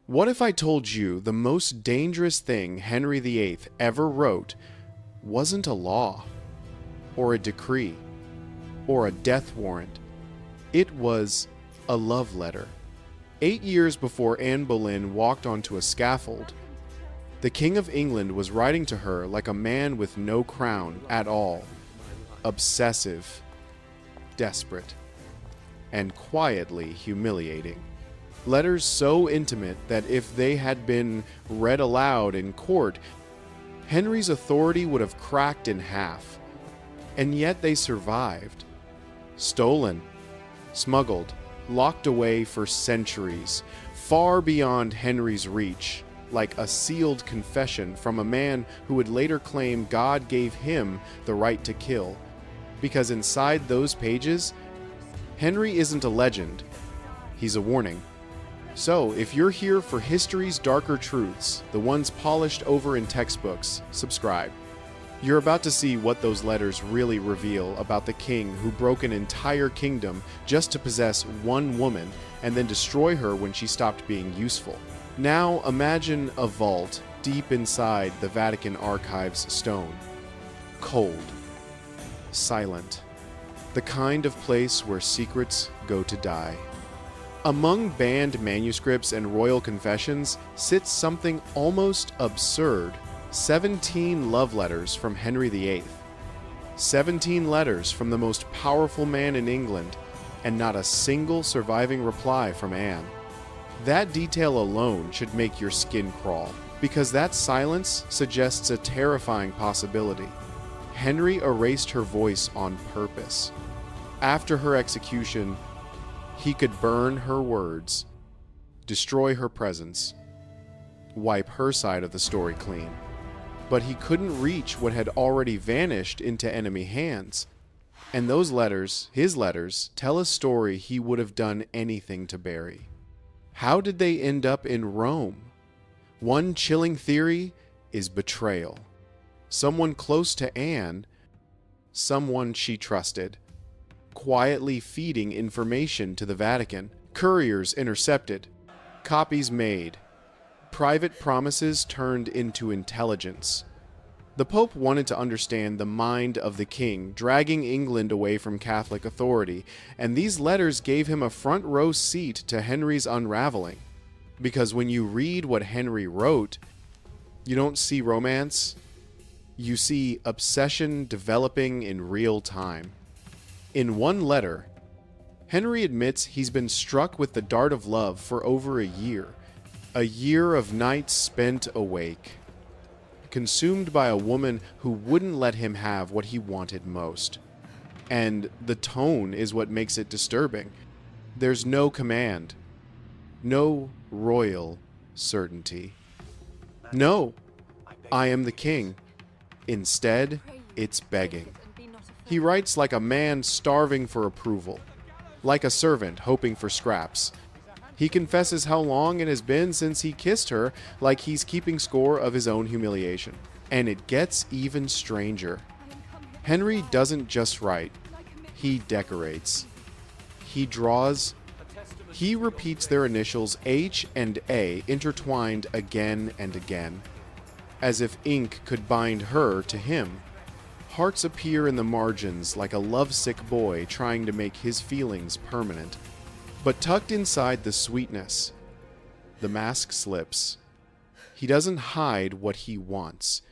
What if I told you the most dangerous thing Henry VIII ever wrote wasn't a law, or a decree, or a death warrant? It was a love letter. 8 years before Anne Boleyn walked onto a scaffold, the King of England was writing to her like a man with no crown at all, obsessive, desperate, and quietly humiliating. Letters so intimate that if they had been read aloud in court, Henry's authority would have cracked in half. And yet they survived. Stolen, smuggled, locked away for centuries, far beyond Henry's reach, like a sealed confession from a man who would later claim God gave him the right to kill. Because inside those pages, Henry isn't a legend, he's a warning. So, if you're here for history's darker truths, the ones polished over in textbooks, subscribe. You're about to see what those letters really reveal about the king who broke an entire kingdom just to possess one woman and then destroy her when she stopped being useful. Now imagine a vault deep inside the Vatican archives stone. Cold. Silent. The kind of place where secrets go to die. Among banned manuscripts and royal confessions sits something almost absurd. 17 love letters from Henry VIII. 17 letters from the most powerful man in England, and not a single surviving reply from Anne. That detail alone should make your skin crawl, because that silence suggests a terrifying possibility. Henry erased her voice on purpose. After her execution, he could burn her words, destroy her presence, wipe her side of the story clean. But he couldn't reach what had already vanished into enemy hands. And those letters, his letters, tell a story he would have done anything to bury. How did they end up in Rome? One chilling theory is betrayal. Someone close to Anne, someone she trusted, quietly feeding information to the Vatican. Couriers intercepted, copies made, private promises turned into intelligence. The Pope wanted to understand the mind of the king, dragging England away from Catholic authority, and these letters gave him a front row seat to Henry's unraveling. Because when you read what Henry wrote, you don't see romance, you see obsession developing in real time. In one letter, Henry admits he's been struck with the dart of love for over a year of nights spent awake, consumed by a woman who wouldn't let him have what he wanted most. And the tone is what makes it disturbing. There's no command, no royal certainty. No, I am the king. Instead, it's begging. He writes like a man starving for approval, like a servant hoping for scraps. He confesses how long it has been since he kissed her, like he's keeping score of his own humiliation. And it gets even stranger. Henry doesn't just write, he decorates. He draws. He repeats their initials H and A intertwined again and again, as if ink could bind her to him. Hearts appear in the margins like a lovesick boy trying to make his feelings permanent. But tucked inside the sweetness, the mask slips. He doesn't hide what he wants.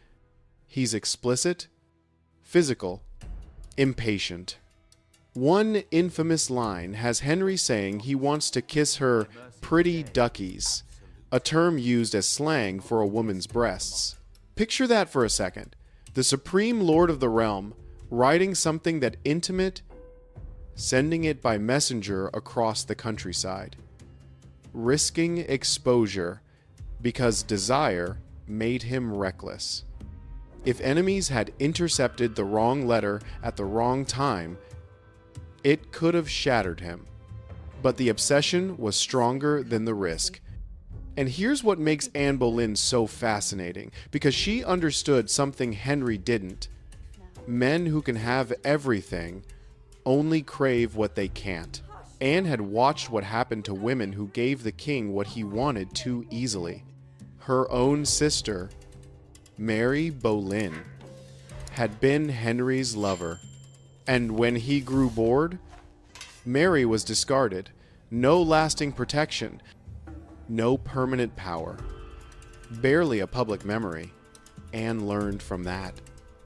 He's explicit, physical, impatient. One infamous line has Henry saying he wants to kiss her pretty duckies, a term used as slang for a woman's breasts. Picture that for a second. The supreme lord of the realm writing something that intimate, sending it by messenger across the countryside, risking exposure because desire made him reckless. If enemies had intercepted the wrong letter at the wrong time, it could have shattered him. But the obsession was stronger than the risk. And here's what makes Anne Boleyn so fascinating, because she understood something Henry didn't. Men who can have everything only crave what they can't. Anne had watched what happened to women who gave the king what he wanted too easily. Her own sister, Mary Boleyn, had been Henry's lover, and when he grew bored, Mary was discarded. No lasting protection, no permanent power, barely a public memory. Anne learned from that.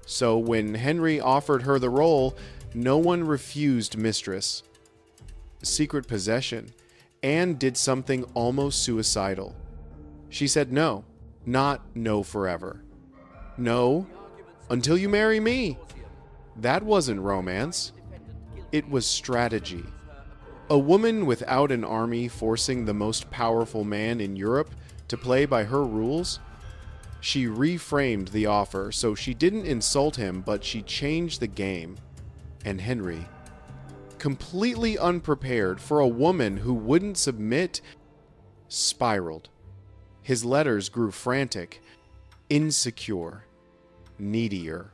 So when Henry offered her the role, no one refused mistress. Secret possession. Anne did something almost suicidal. She said no, not no forever. No, until you marry me. That wasn't romance. It was strategy. A woman without an army forcing the most powerful man in Europe to play by her rules? She reframed the offer so she didn't insult him, but she changed the game. And Henry, completely unprepared for a woman who wouldn't submit, spiraled. His letters grew frantic, insecure, needier.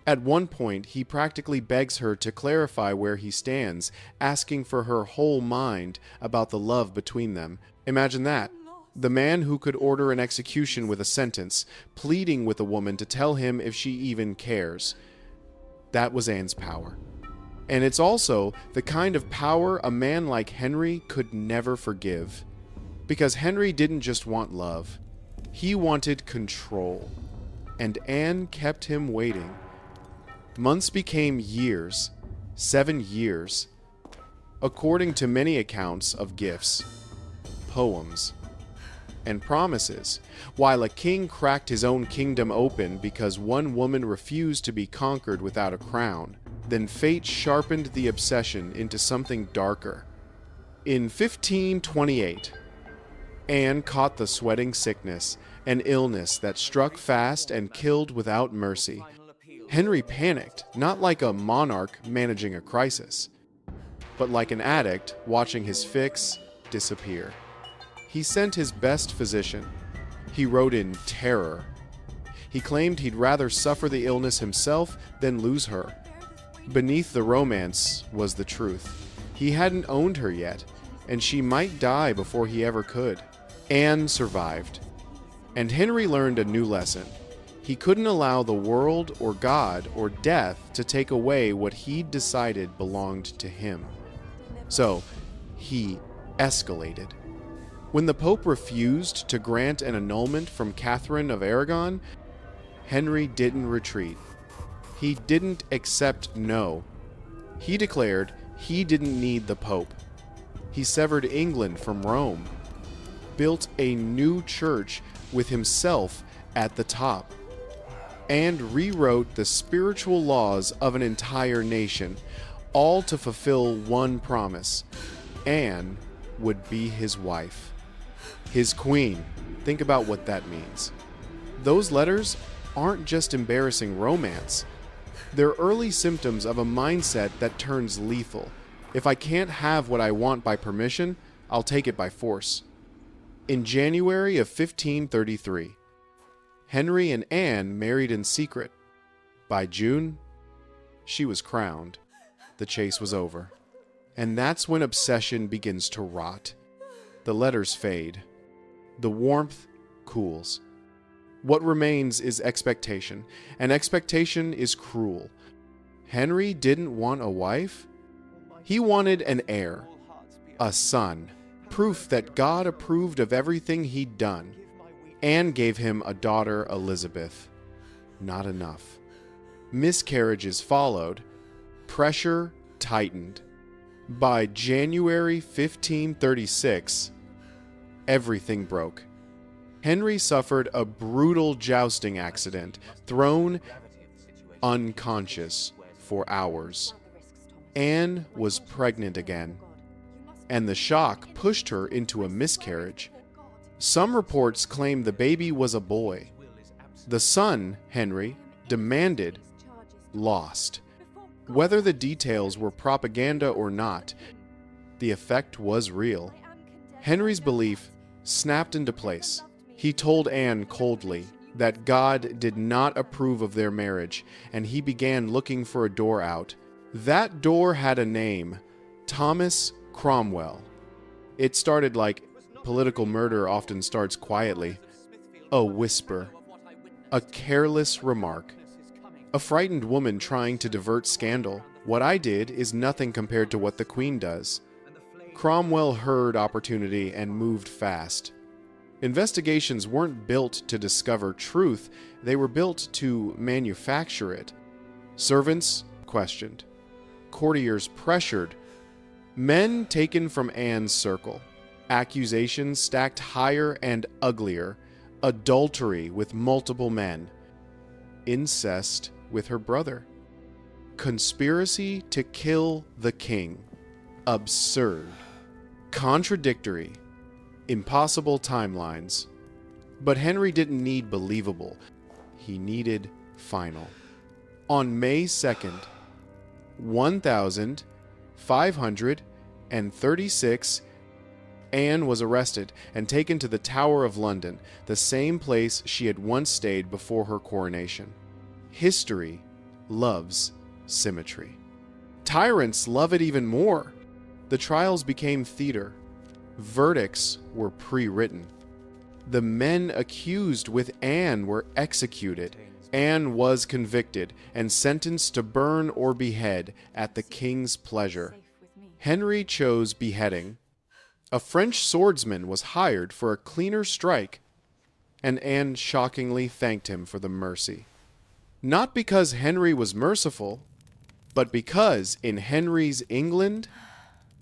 At one point, he practically begs her to clarify where he stands, asking for her whole mind about the love between them. Imagine that. The man who could order an execution with a sentence, pleading with a woman to tell him if she even cares. That was Anne's power. And it's also the kind of power a man like Henry could never forgive. Because Henry didn't just want love. He wanted control. And Anne kept him waiting. Months became years, 7 years, according to many accounts of gifts, poems, and promises, while a king cracked his own kingdom open because one woman refused to be conquered without a crown. Then fate sharpened the obsession into something darker. In 1528, Anne caught the sweating sickness, an illness that struck fast and killed without mercy. Henry panicked, not like a monarch managing a crisis, but like an addict watching his fix disappear. He sent his best physician. He wrote in terror. He claimed he'd rather suffer the illness himself than lose her. Beneath the romance was the truth. He hadn't owned her yet, and she might die before he ever could. Anne survived. And Henry learned a new lesson. He couldn't allow the world or God or death to take away what he'd decided belonged to him. So, he escalated. When the Pope refused to grant an annulment from Catherine of Aragon, Henry didn't retreat. He didn't accept no. He declared he didn't need the Pope. He severed England from Rome, built a new church with himself at the top, and rewrote the spiritual laws of an entire nation, all to fulfill one promise. Anne would be his wife. His queen. Think about what that means. Those letters aren't just embarrassing romance. They're early symptoms of a mindset that turns lethal. If I can't have what I want by permission, I'll take it by force. In January of 1533, Henry and Anne married in secret. By June, she was crowned. The chase was over. And that's when obsession begins to rot. The letters fade. The warmth cools. What remains is expectation, and expectation is cruel. Henry didn't want a wife. He wanted an heir, a son, proof that God approved of everything he'd done. Anne gave him a daughter, Elizabeth. Not enough. Miscarriages followed. Pressure tightened. By January 1536, everything broke. Henry suffered a brutal jousting accident, thrown unconscious for hours. Anne was pregnant again, and the shock pushed her into a miscarriage. Some reports claim the baby was a boy. The son, Henry, demanded, lost. Whether the details were propaganda or not, the effect was real. Henry's belief snapped into place. He told Anne coldly that God did not approve of their marriage, and he began looking for a door out. That door had a name, Thomas Cromwell. It started like political murder often starts quietly. A whisper. A careless remark. A frightened woman trying to divert scandal. What I did is nothing compared to what the Queen does. Cromwell heard opportunity and moved fast. Investigations weren't built to discover truth, they were built to manufacture it. Servants questioned. Courtiers pressured. Men taken from Anne's circle. Accusations stacked higher and uglier. Adultery with multiple men. Incest with her brother. Conspiracy to kill the king. Absurd. Contradictory. Impossible timelines. But Henry didn't need believable. He needed final. On May 2nd, 1536, Anne was arrested and taken to the Tower of London, the same place she had once stayed before her coronation. History loves symmetry. Tyrants love it even more. The trials became theater. Verdicts were pre-written. The men accused with Anne were executed. Anne was convicted and sentenced to burn or behead at the king's pleasure. Henry chose beheading. A French swordsman was hired for a cleaner strike, and Anne shockingly thanked him for the mercy. Not because Henry was merciful, but because in Henry's England,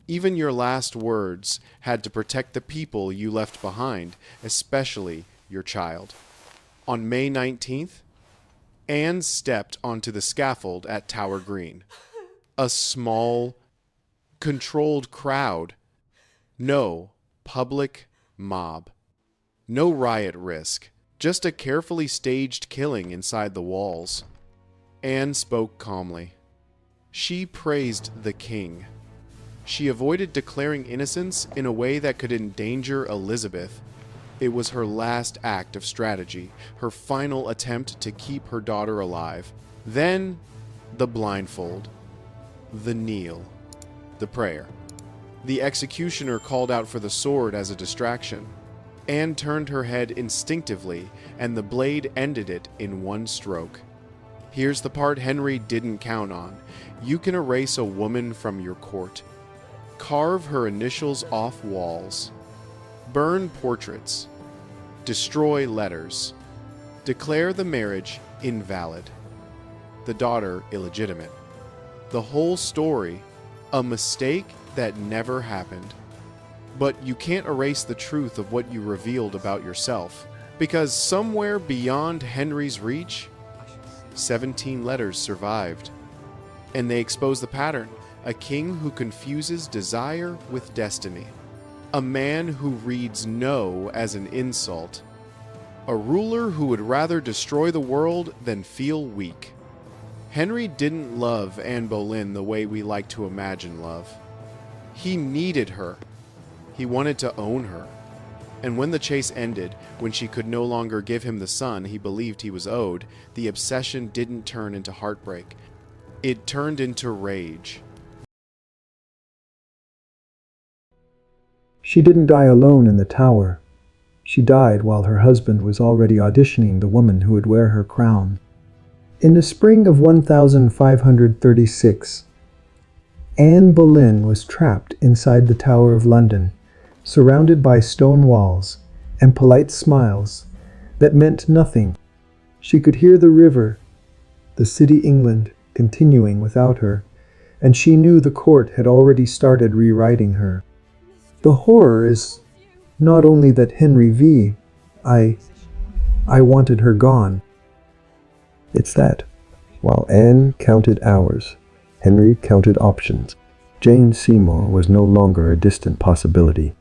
even your last words had to protect the people you left behind, especially your child. On May 19th, Anne stepped onto the scaffold at Tower Green. A small, controlled crowd. No public mob. No riot risk. Just a carefully staged killing inside the walls. Anne spoke calmly. She praised the king. She avoided declaring innocence in a way that could endanger Elizabeth. It was her last act of strategy, her final attempt to keep her daughter alive. Then, the blindfold, the kneel, the prayer. The executioner called out for the sword as a distraction. Anne turned her head instinctively, and the blade ended it in one stroke. Here's the part Henry didn't count on. You can erase a woman from your court. Carve her initials off walls. Burn portraits. Destroy letters. Declare the marriage invalid. The daughter illegitimate. The whole story, a mistake that never happened. But you can't erase the truth of what you revealed about yourself, because somewhere beyond Henry's reach, 17 letters survived. And they expose the pattern. A king who confuses desire with destiny. A man who reads no as an insult. A ruler who would rather destroy the world than feel weak. Henry didn't love Anne Boleyn the way we like to imagine love. He needed her. He wanted to own her. And when the chase ended, when she could no longer give him the son he believed he was owed, the obsession didn't turn into heartbreak. It turned into rage. She didn't die alone in the tower. She died while her husband was already auditioning the woman who would wear her crown. In the spring of 1536, Anne Boleyn was trapped inside the Tower of London, surrounded by stone walls and polite smiles that meant nothing. She could hear the river, the city England, continuing without her, and she knew the court had already started rewriting her. The horror is not only that Henry V. I wanted her gone. It's that, while Anne counted hours, Henry counted options. Jane Seymour was no longer a distant possibility.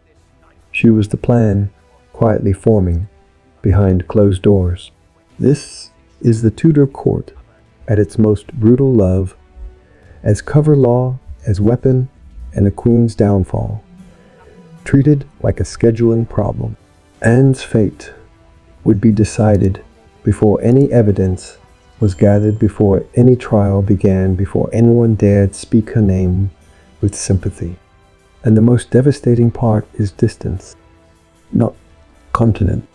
She was the plan, quietly forming, behind closed doors. This is the Tudor court, at its most brutal love, as cover law, as weapon, and a queen's downfall. Treated like a scheduling problem. Anne's fate would be decided before any evidence was gathered, before any trial began, before anyone dared speak her name with sympathy. And the most devastating part is distance. Not continent.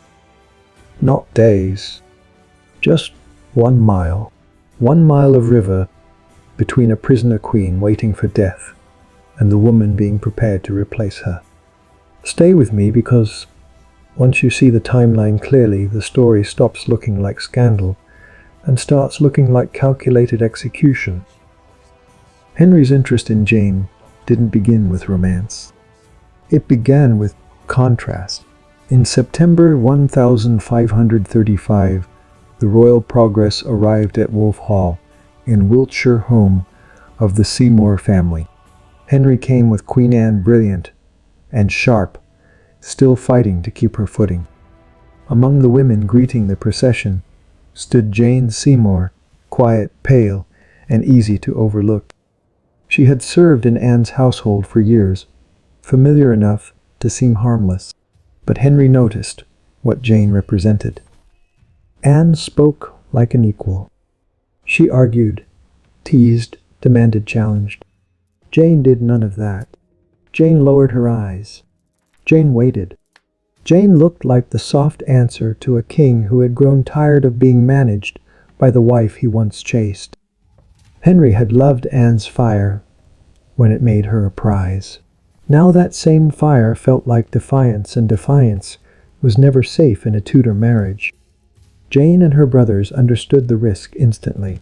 Not days. Just 1 mile. 1 mile of river between a prisoner queen waiting for death and the woman being prepared to replace her. Stay with me, because once you see the timeline clearly, the story stops looking like scandal and starts looking like calculated execution. Henry's interest in Jane didn't begin with romance. It began with contrast. In September 1535, the royal progress arrived at Wolf Hall, in Wiltshire, home of the Seymour family. Henry came with Queen Anne, brilliant and sharp, still fighting to keep her footing. Among the women greeting the procession stood Jane Seymour, quiet, pale, and easy to overlook. She had served in Anne's household for years, familiar enough to seem harmless. But Henry noticed what Jane represented. Anne spoke like an equal. She argued, teased, demanded, challenged. Jane did none of that. Jane lowered her eyes. Jane waited. Jane looked like the soft answer to a king who had grown tired of being managed by the wife he once chased. Henry had loved Anne's fire when it made her a prize. Now that same fire felt like defiance, and defiance was never safe in a Tudor marriage. Jane and her brothers understood the risk instantly.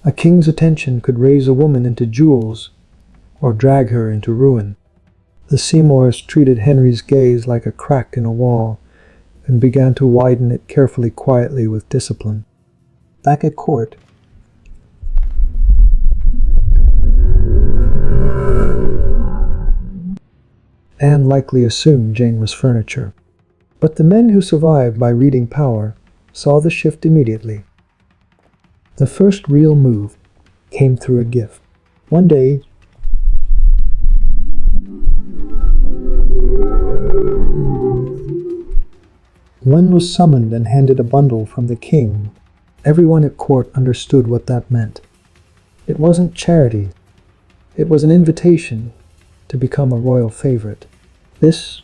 A king's attention could raise a woman into jewels or drag her into ruin. The Seymours treated Henry's gaze like a crack in a wall and began to widen it carefully, quietly, with discipline. Back at court, Anne likely assumed Jane was furniture. But the men who survived by reading power saw the shift immediately. The first real move came through a gift. One day, one was summoned and handed a bundle from the king. Everyone at court understood what that meant. It wasn't charity. It was an invitation to become a royal favorite. This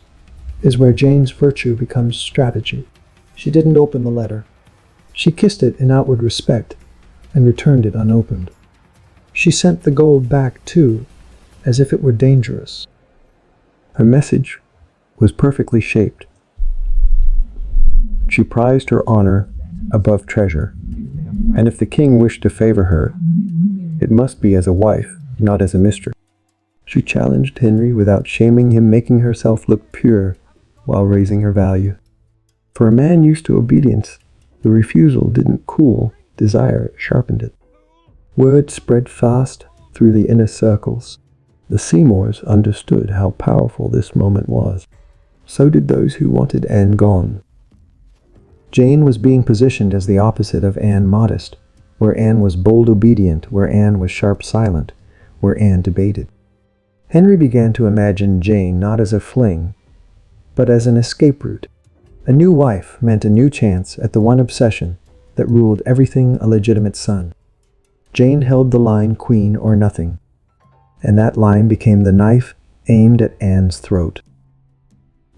is where Jane's virtue becomes strategy. She didn't open the letter. She kissed it in outward respect and returned it unopened. She sent the gold back too, as if it were dangerous. Her message was perfectly shaped. She prized her honor above treasure, and if the king wished to favor her, it must be as a wife, not as a mistress. She challenged Henry without shaming him, making herself look pure while raising her value. For a man used to obedience, the refusal didn't cool desire, it sharpened it. Word spread fast through the inner circles. The Seymours understood how powerful this moment was. So did those who wanted Anne gone. Jane was being positioned as the opposite of Anne, modest, where Anne was bold, obedient, where Anne was sharp, silent, where Anne debated. Henry began to imagine Jane not as a fling, but as an escape route. A new wife meant a new chance at the one obsession that ruled everything a legitimate son. Jane held the line, queen or nothing, and that line became the knife aimed at Anne's throat.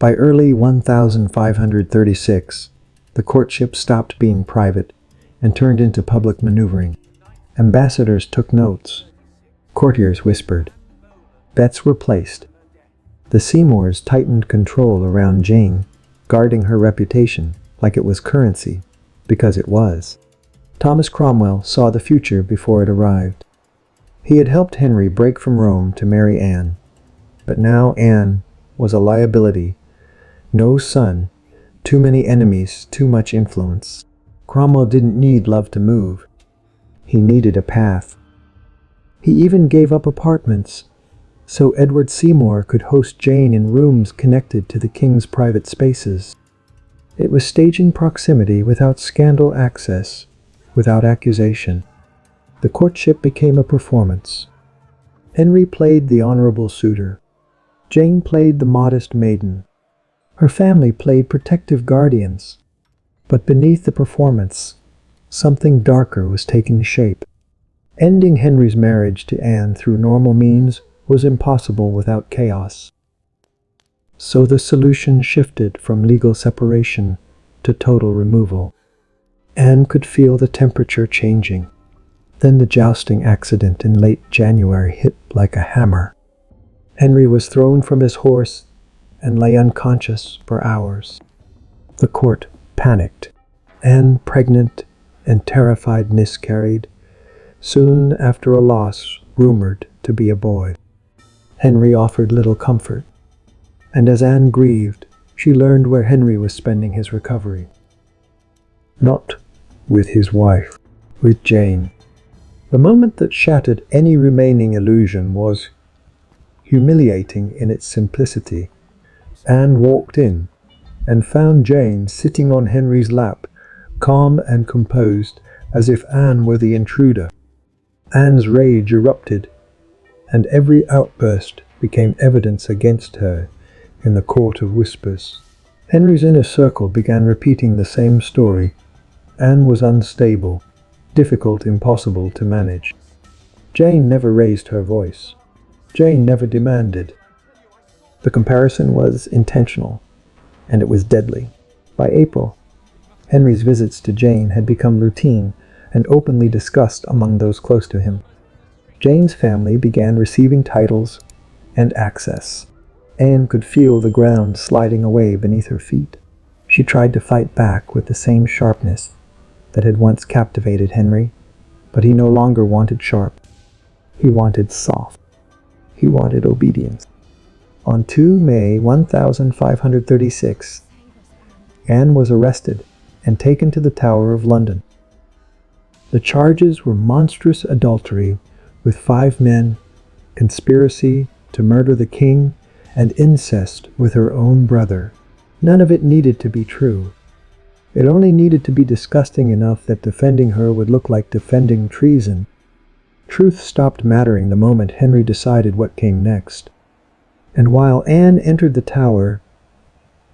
By early 1536, the courtship stopped being private and turned into public maneuvering. Ambassadors took notes. Courtiers whispered. Bets were placed. The Seymours tightened control around Jane, guarding her reputation like it was currency, because it was. Thomas Cromwell saw the future before it arrived. He had helped Henry break from Rome to marry Anne, but now Anne was a liability. No son, too many enemies, too much influence. Cromwell didn't need love to move. He needed a path. He even gave up apartments so Edward Seymour could host Jane in rooms connected to the king's private spaces. It was staging proximity without scandal, access without accusation. The courtship became a performance. Henry played the honorable suitor. Jane played the modest maiden. Her family played protective guardians. But beneath the performance, something darker was taking shape. Ending Henry's marriage to Anne through normal means was impossible without chaos. So the solution shifted from legal separation to total removal. Anne could feel the temperature changing. Then the jousting accident in late January hit like a hammer. Henry was thrown from his horse and lay unconscious for hours. The court panicked. Anne, pregnant and terrified, miscarried, soon after a loss rumored to be a boy. Henry offered little comfort, and as Anne grieved, she learned where Henry was spending his recovery. Not with his wife, with Jane. The moment that shattered any remaining illusion was humiliating in its simplicity. Anne walked in and found Jane sitting on Henry's lap, calm and composed, as if Anne were the intruder. Anne's rage erupted, and every outburst became evidence against her in the court of whispers. Henry's inner circle began repeating the same story. Anne was unstable, difficult, impossible to manage. Jane never raised her voice. Jane never demanded. The comparison was intentional, and it was deadly. By April, Henry's visits to Jane had become routine and openly discussed among those close to him. Jane's family began receiving titles and access. Anne could feel the ground sliding away beneath her feet. She tried to fight back with the same sharpness that had once captivated Henry, but he no longer wanted sharp. He wanted soft. He wanted obedience. On 2 May 1536, Anne was arrested and taken to the Tower of London. The charges were monstrous adultery with 5 men, conspiracy to murder the king, and incest with her own brother. None of it needed to be true. It only needed to be disgusting enough that defending her would look like defending treason. Truth stopped mattering the moment Henry decided what came next. And while Anne entered the tower,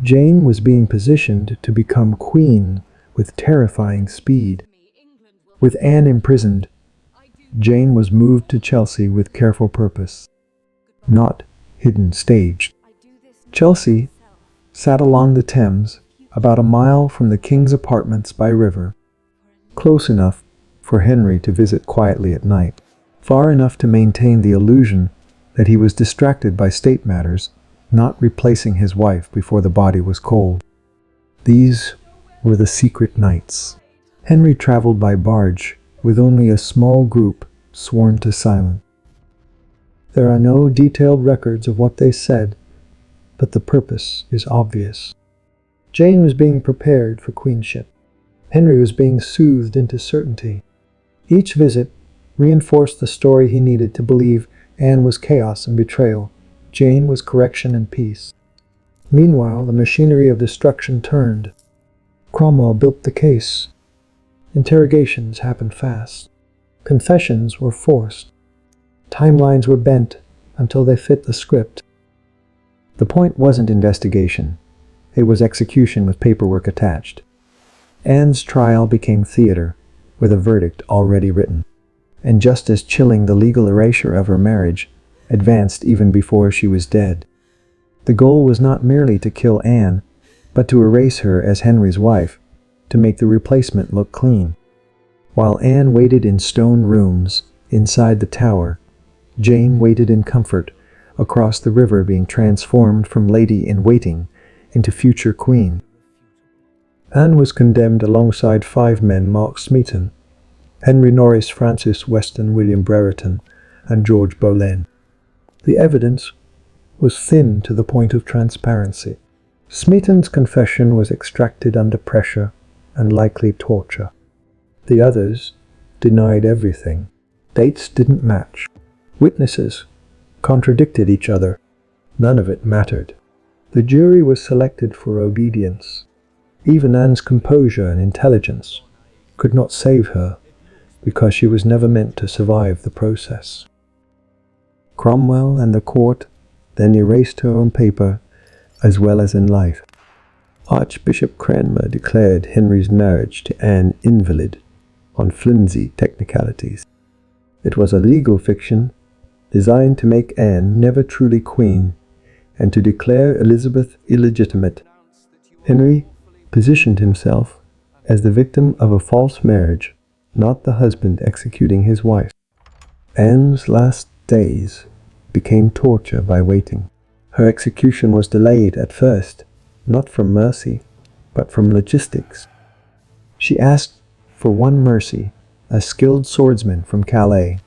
Jane was being positioned to become queen with terrifying speed. With Anne imprisoned, Jane was moved to Chelsea with careful purpose, not hidden staged. Chelsea sat along the Thames, about a mile from the king's apartments by river, close enough for Henry to visit quietly at night, far enough to maintain the illusion that he was distracted by state matters, not replacing his wife before the body was cold. These were the secret nights. Henry traveled by barge with only a small group sworn to silence. There are no detailed records of what they said, but the purpose is obvious. Jane was being prepared for queenship. Henry was being soothed into certainty. Each visit reinforced the story he needed to believe. Anne was chaos and betrayal. Jane was correction and peace. Meanwhile, the machinery of destruction turned. Cromwell built the case. Interrogations happened fast. Confessions were forced. Timelines were bent until they fit the script. The point wasn't investigation. It was execution with paperwork attached. Anne's trial became theater, with a verdict already written. And just as chilling, the legal erasure of her marriage advanced even before she was dead. The goal was not merely to kill Anne, but to erase her as Henry's wife, to make the replacement look clean. While Anne waited in stone rooms inside the tower, Jane waited in comfort across the river, being transformed from lady-in-waiting into future queen. Anne was condemned alongside 5 men: Mark Smeaton, Henry Norris, Francis Weston, William Brereton, and George Boleyn. The evidence was thin to the point of transparency. Smeaton's confession was extracted under pressure and likely torture. The others denied everything. Dates didn't match. Witnesses contradicted each other. None of it mattered. The jury was selected for obedience. Even Anne's composure and intelligence could not save her, because she was never meant to survive the process. Cromwell and the court then erased her on paper as well as in life. Archbishop Cranmer declared Henry's marriage to Anne invalid on flimsy technicalities. It was a legal fiction, designed to make Anne never truly queen and to declare Elizabeth illegitimate. Henry positioned himself as the victim of a false marriage, not the husband executing his wife. Anne's last days became torture by waiting. Her execution was delayed at first, not from mercy, but from logistics. She asked for one mercy, a skilled swordsman from Calais,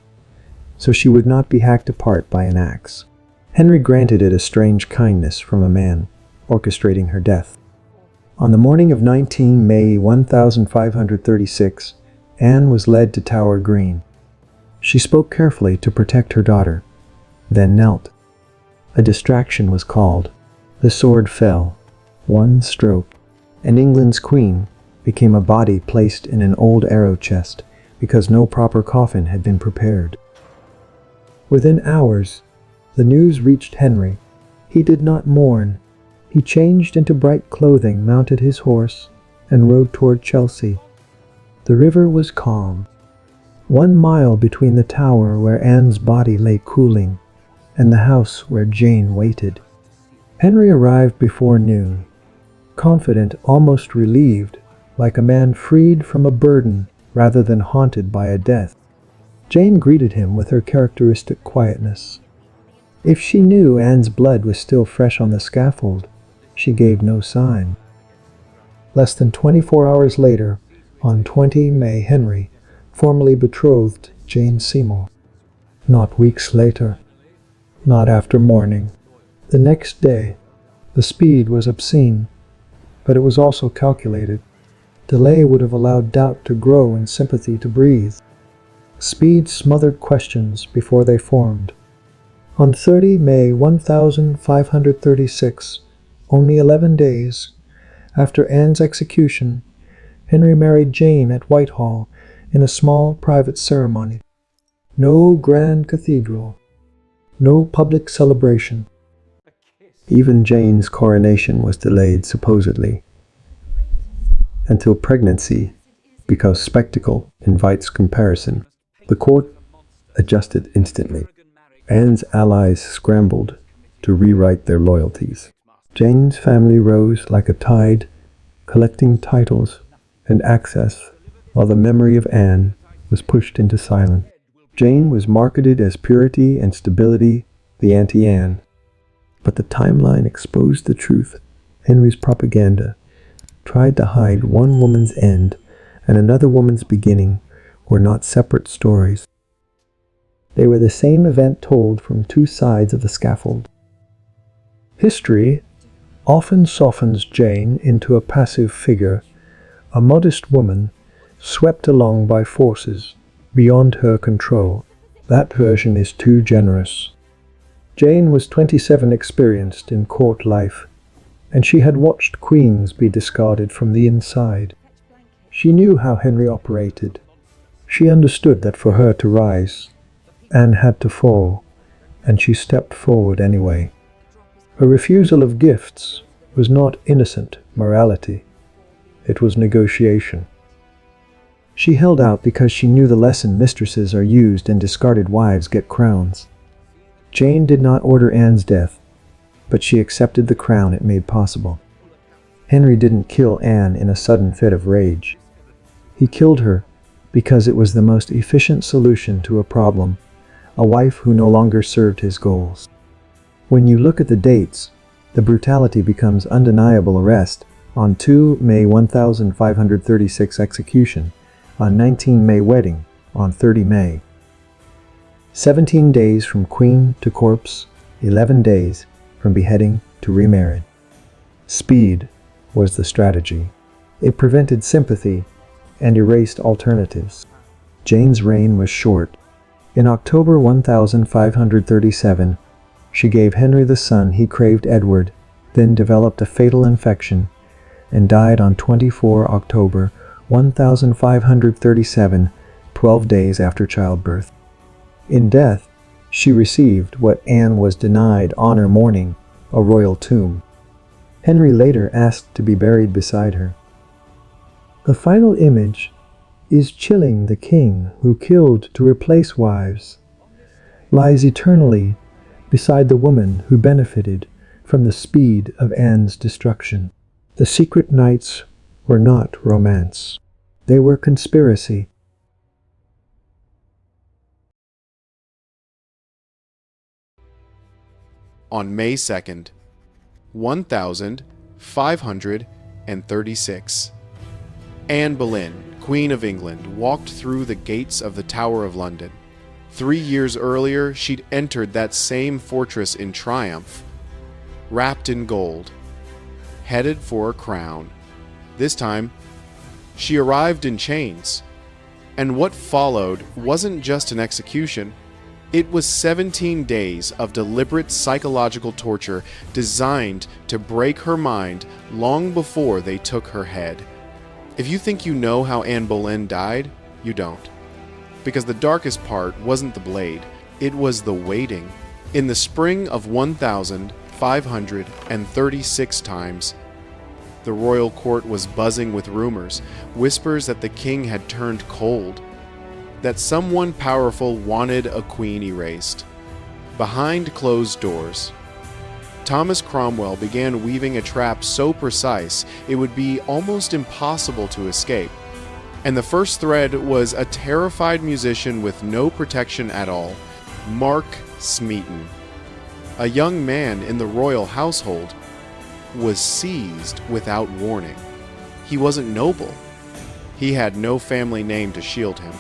so she would not be hacked apart by an axe. Henry granted it a strange kindness from a man orchestrating her death. On the morning of 19 May 1536, Anne was led to Tower Green. She spoke carefully to protect her daughter, then knelt. A distraction was called. The sword fell. One stroke, and England's queen became a body placed in an old arrow chest because no proper coffin had been prepared. Within hours, the news reached Henry. He did not mourn. He changed into bright clothing, mounted his horse, and rode toward Chelsea. The river was calm. 1 mile between the tower where Anne's body lay cooling and the house where Jane waited. Henry arrived before noon, confident, almost relieved, like a man freed from a burden rather than haunted by a death. Jane greeted him with her characteristic quietness. If she knew Anne's blood was still fresh on the scaffold, she gave no sign. Less than 24 hours later, on 20 May, Henry formally betrothed Jane Seymour. Not weeks later, not after mourning. The next day, the speed was obscene, but it was also calculated. Delay would have allowed doubt to grow and sympathy to breathe. Speed smothered questions before they formed. On 30 May 1536, only 11 days after Anne's execution, Henry married Jane at Whitehall in a small private ceremony. No grand cathedral, no public celebration. Even Jane's coronation was delayed, supposedly, until pregnancy, because spectacle invites comparison. The court adjusted instantly. Anne's allies scrambled to rewrite their loyalties. Jane's family rose like a tide, collecting titles and access, while the memory of Anne was pushed into silence. Jane was marketed as purity and stability, the anti-Anne. But the timeline exposed the truth. Henry's propaganda tried to hide one woman's end and another woman's beginning were not separate stories. They were the same event told from two sides of the scaffold. History often softens Jane into a passive figure, a modest woman swept along by forces beyond her control. That version is too generous. Jane was 27, experienced in court life, and she had watched queens be discarded from the inside. She knew how Henry operated. She understood that for her to rise, Anne had to fall, and she stepped forward anyway. Her refusal of gifts was not innocent morality. It was negotiation. She held out because she knew the lesson: mistresses are used and discarded wives get crowns. Jane did not order Anne's death, but she accepted the crown it made possible. Henry didn't kill Anne in a sudden fit of rage. He killed her because it was the most efficient solution to a problem, a wife who no longer served his goals. When you look at the dates, the brutality becomes undeniable. Arrest on 2 May 1536, execution on 19 May, wedding on 30 May. 17 days from queen to corpse, 11 days from beheading to remarried. Speed was the strategy. It prevented sympathy and erased alternatives. Jane's reign was short. In October 1537, she gave Henry the son he craved, Edward, then developed a fatal infection and died on 24 October 1537, 12 days after childbirth. In death, she received what Anne was denied: honor mourning, a royal tomb. Henry later asked to be buried beside her. The final image is chilling: the king who killed to replace wives. lies eternally beside the woman who benefited from the speed of Anne's destruction. The secret nights were not romance. They were conspiracy. On May 2nd, 1536, Anne Boleyn, Queen of England, walked through the gates of the Tower of London. 3 years earlier, she'd entered that same fortress in triumph, wrapped in gold, headed for a crown. This time, she arrived in chains. And what followed wasn't just an execution. It was 17 days of deliberate psychological torture designed to break her mind long before they took her head. If you think you know how Anne Boleyn died, you don't. Because the darkest part wasn't the blade, it was the waiting. In the spring of 1536 times, the royal court was buzzing with rumors, whispers that the king had turned cold, that someone powerful wanted a queen erased. Behind closed doors, Thomas Cromwell began weaving a trap so precise it would be almost impossible to escape. And the first thread was a terrified musician with no protection at all, Mark Smeaton. A young man in the royal household was seized without warning. He wasn't noble. He had no family name to shield him.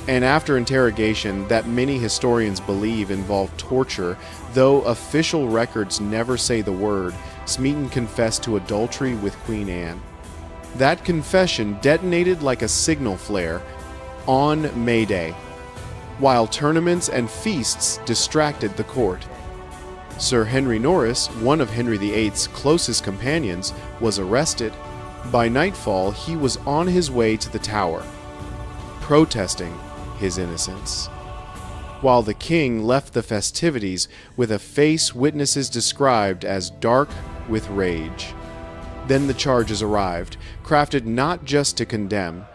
And after interrogation that many historians believe involved torture, though official records never say the word, Smeaton confessed to adultery with Queen Anne. That confession detonated like a signal flare on May Day, while tournaments and feasts distracted the court. Sir Henry Norris, one of Henry VIII's closest companions, was arrested. By nightfall, he was on his way to the Tower, protesting his innocence, while the king left the festivities with a face witnesses described as dark with rage. Then the charges arrived, crafted not just to condemn,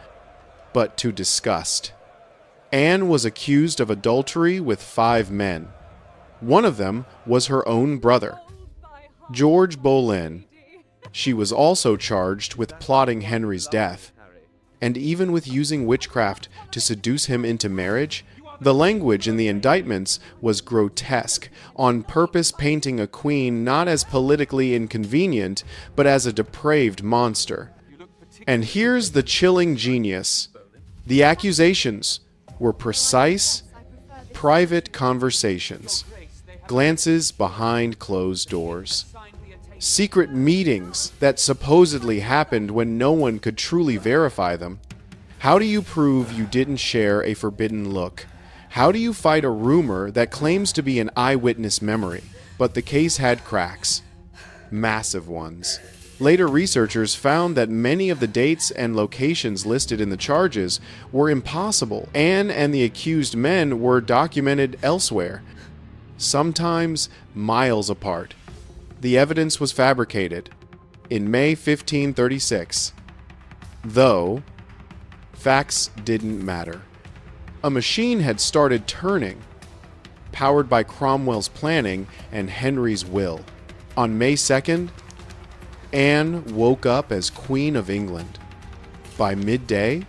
but to disgust. Anne was accused of adultery with 5 men. One of them was her own brother, George Boleyn. She was also charged with plotting Henry's death, and even with using witchcraft to seduce him into marriage. The language in the indictments was grotesque, on purpose painting a queen not as politically inconvenient, but as a depraved monster. And here's the chilling genius. The accusations were precise, private conversations, glances behind closed doors, secret meetings that supposedly happened when no one could truly verify them. How do you prove you didn't share a forbidden look? How do you fight a rumor that claims to be an eyewitness memory? But the case had cracks. Massive ones. Later researchers found that many of the dates and locations listed in the charges were impossible. Anne and the accused men were documented elsewhere, sometimes miles apart. The evidence was fabricated in May 1536, though facts didn't matter. A machine had started turning, powered by Cromwell's planning and Henry's will. On May 2nd, Anne woke up as Queen of England. By midday,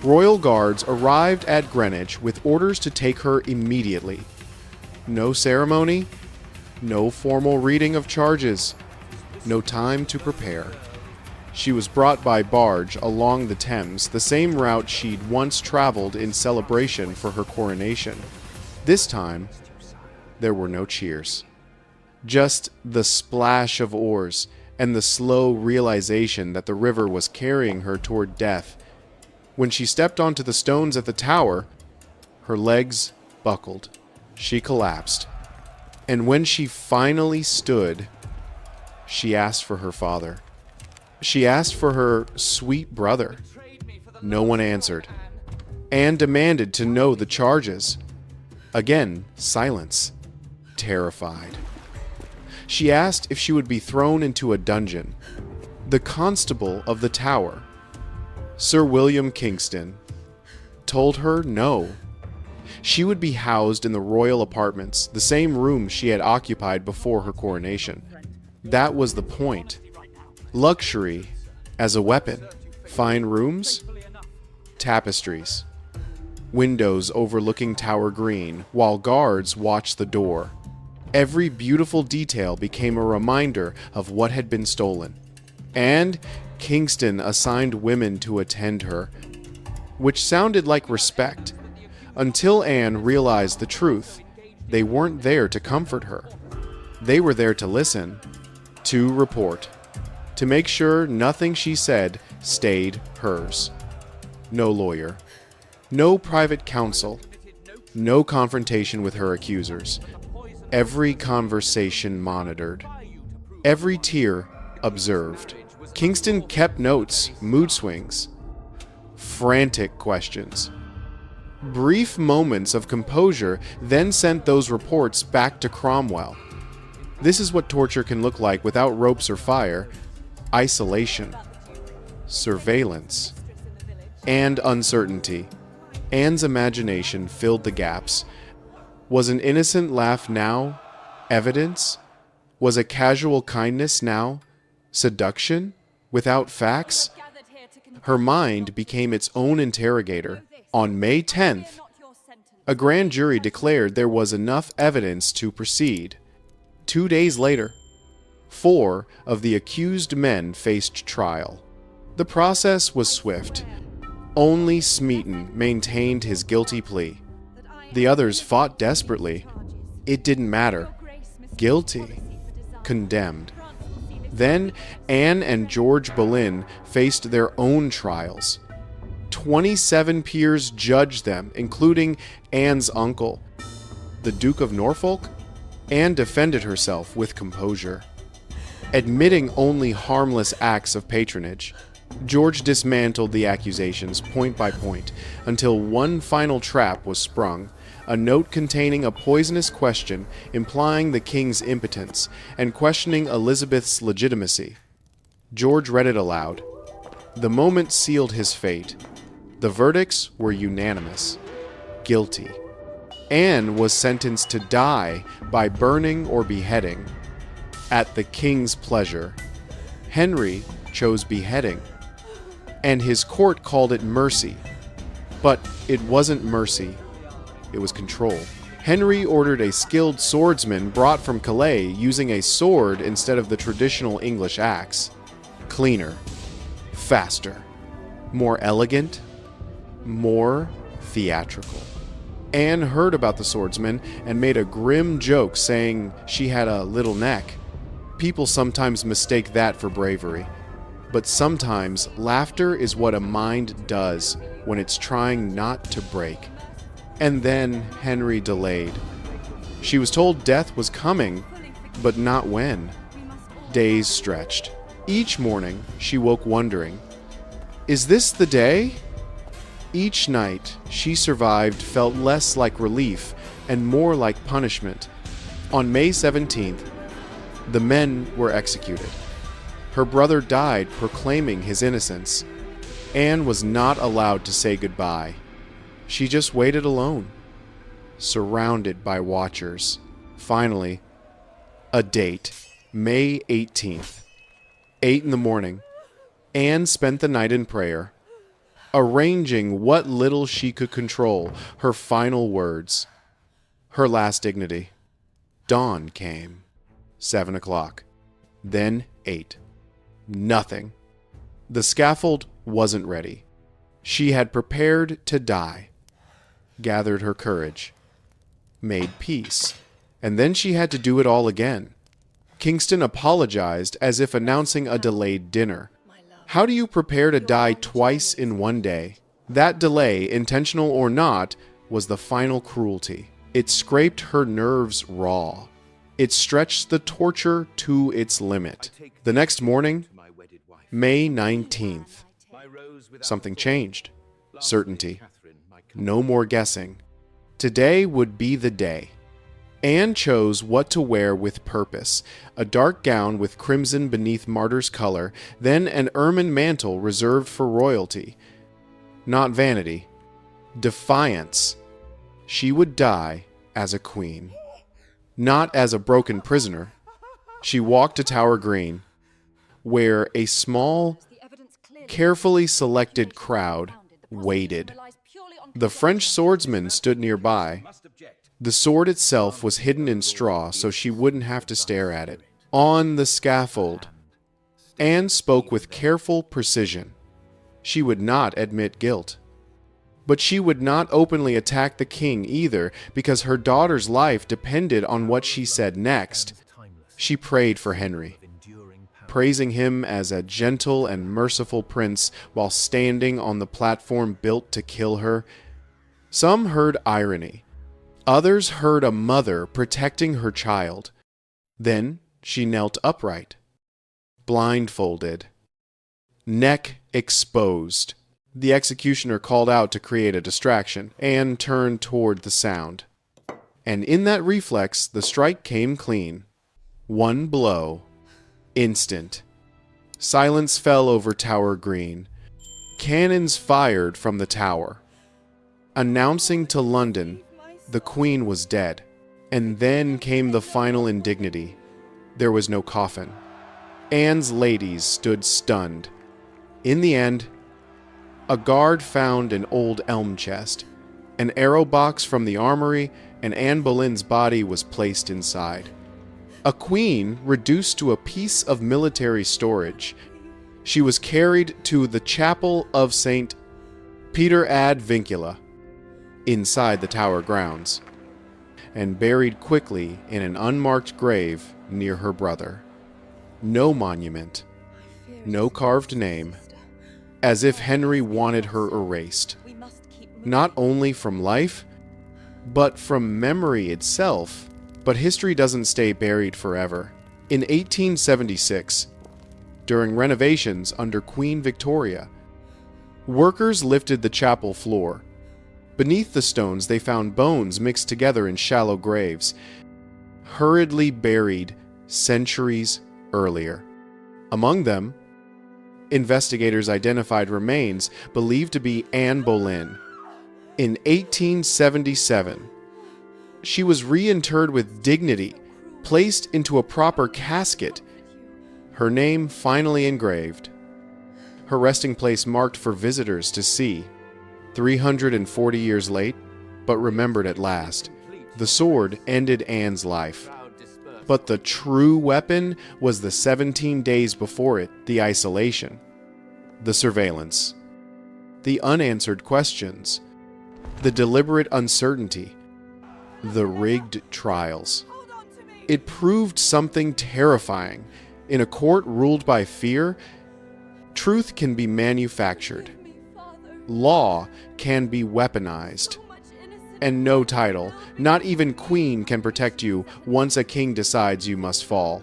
royal guards arrived at Greenwich with orders to take her immediately. No ceremony, no formal reading of charges, no time to prepare. She was brought by barge along the Thames, the same route she'd once traveled in celebration for her coronation. This time, there were no cheers. Just the splash of oars and the slow realization that the river was carrying her toward death. When she stepped onto the stones at the tower, her legs buckled. She collapsed. And when she finally stood, she asked for her father. She asked for her sweet brother. No one answered. Anne demanded to know the charges. Again, silence. Terrified. She asked if she would be thrown into a dungeon. The constable of the tower, Sir William Kingston, told her no. She would be housed in the royal apartments, the same room she had occupied before her coronation. That was the point. Luxury as a weapon. Fine rooms, tapestries, windows overlooking Tower Green, while guards watched the door. Every beautiful detail became a reminder of what had been stolen. And Kingston assigned women to attend her, which sounded like respect, until Anne realized the truth. They weren't there to comfort her. They were there to listen, to report, to make sure nothing she said stayed hers. No lawyer, no private counsel, no confrontation with her accusers. Every conversation monitored, every tear observed. Kingston kept notes, mood swings, frantic questions. Brief moments of composure then sent those reports back to Cromwell. This is what torture can look like without ropes or fire: isolation, surveillance, and uncertainty. Anne's imagination filled the gaps. Was an innocent laugh now evidence? Was a casual kindness now seduction without facts? Her mind became its own interrogator. On May 10th, a grand jury declared there was enough evidence to proceed. 2 days later, 4 of the accused men faced trial. The process was swift. Only Smeaton maintained his guilty plea. The others fought desperately. It didn't matter. Guilty. Condemned. Then Anne and George Boleyn faced their own trials. 27 peers judged them, including Anne's uncle, the Duke of Norfolk. Anne defended herself with composure, admitting only harmless acts of patronage. George dismantled the accusations point by point until one final trap was sprung, a note containing a poisonous question implying the king's impotence and questioning Elizabeth's legitimacy. George read it aloud. The moment sealed his fate. The verdicts were unanimous. Guilty. Anne was sentenced to die by burning or beheading, at the king's pleasure. Henry chose beheading, and his court called it mercy. But it wasn't mercy. It was control. Henry ordered a skilled swordsman brought from Calais using a sword instead of the traditional English axe. Cleaner, faster, more elegant, more theatrical. Anne heard about the swordsman and made a grim joke saying she had a little neck. People sometimes mistake that for bravery. But sometimes laughter is what a mind does when it's trying not to break. And then Henry delayed. She was told death was coming, but not when. Days stretched. Each morning, she woke wondering, is this the day? Each night she survived felt less like relief and more like punishment. On May 17th, the men were executed. Her brother died proclaiming his innocence. Anne was not allowed to say goodbye. She just waited alone, surrounded by watchers. Finally, a date, May 18th, 8 in the morning. Anne spent the night in prayer, arranging what little she could control, her final words, her last dignity. Dawn came, 7 o'clock, then 8. Nothing. The scaffold wasn't ready. She had prepared to die, gathered her courage, made peace, and then she had to do it all again. Kingston apologized as if announcing a delayed dinner. How do you prepare to die twice in one day? That delay, intentional or not, was the final cruelty. It scraped her nerves raw. It stretched the torture to its limit. The next morning, May 19th, something changed. Certainty. No more guessing. Today would be the day. Anne chose what to wear with purpose, a dark gown with crimson beneath martyr's color, then an ermine mantle reserved for royalty. Not vanity. Defiance. she would die as a queen, not as a broken prisoner. She walked to Tower Green, where a small, carefully selected crowd waited. The French swordsman stood nearby. The sword itself was hidden in straw so she wouldn't have to stare at it. On the scaffold, Anne spoke with careful precision. She would not admit guilt. But she would not openly attack the king either, because her daughter's life depended on what she said next. She prayed for Henry, praising him as a gentle and merciful prince while standing on the platform built to kill her. Some heard irony. Others heard a mother protecting her child. Then she knelt upright, blindfolded, neck exposed. The executioner called out to create a distraction. Anne turned toward the sound. And in that reflex, the strike came clean. One blow. Instant. Silence fell over Tower Green. Cannons fired from the tower, announcing to London the Queen was dead. And then came the final indignity. There was no coffin. Anne's ladies stood stunned. In the end, a guard found an old elm chest, an arrow box from the armory, and Anne Boleyn's body was placed inside. A queen reduced to a piece of military storage. She was carried to the chapel of St. Peter ad Vincula, inside the tower grounds, and buried quickly in an unmarked grave near her brother. No monument, no carved name, as if Henry wanted her erased, not only from life, but from memory itself. But history doesn't stay buried forever. In 1876, during renovations under Queen Victoria, workers lifted the chapel floor. Beneath the stones, they found bones mixed together in shallow graves, hurriedly buried centuries earlier. Among them, investigators identified remains believed to be Anne Boleyn. In 1877, she was reinterred with dignity, placed into a proper casket, her name finally engraved, her resting place marked for visitors to see. 340 years late, but remembered at last, the sword ended Anne's life. But the true weapon was the 17 days before it, the isolation, the surveillance, the unanswered questions, the deliberate uncertainty, the rigged trials. It proved something terrifying. In a court ruled by fear, truth can be manufactured. Law can be weaponized. And no title, not even queen, can protect you once a king decides you must fall.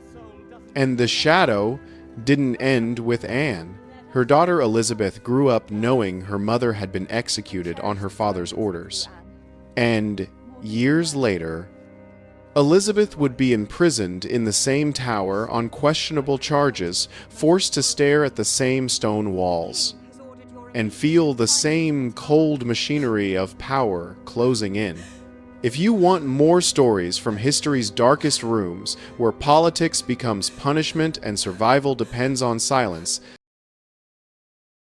And the shadow didn't end with Anne. Her daughter Elizabeth grew up knowing her mother had been executed on her father's orders. And years later, Elizabeth would be imprisoned in the same tower on questionable charges, forced to stare at the same stone walls, and feel the same cold machinery of power closing in. If you want more stories from history's darkest rooms, where politics becomes punishment and survival depends on silence,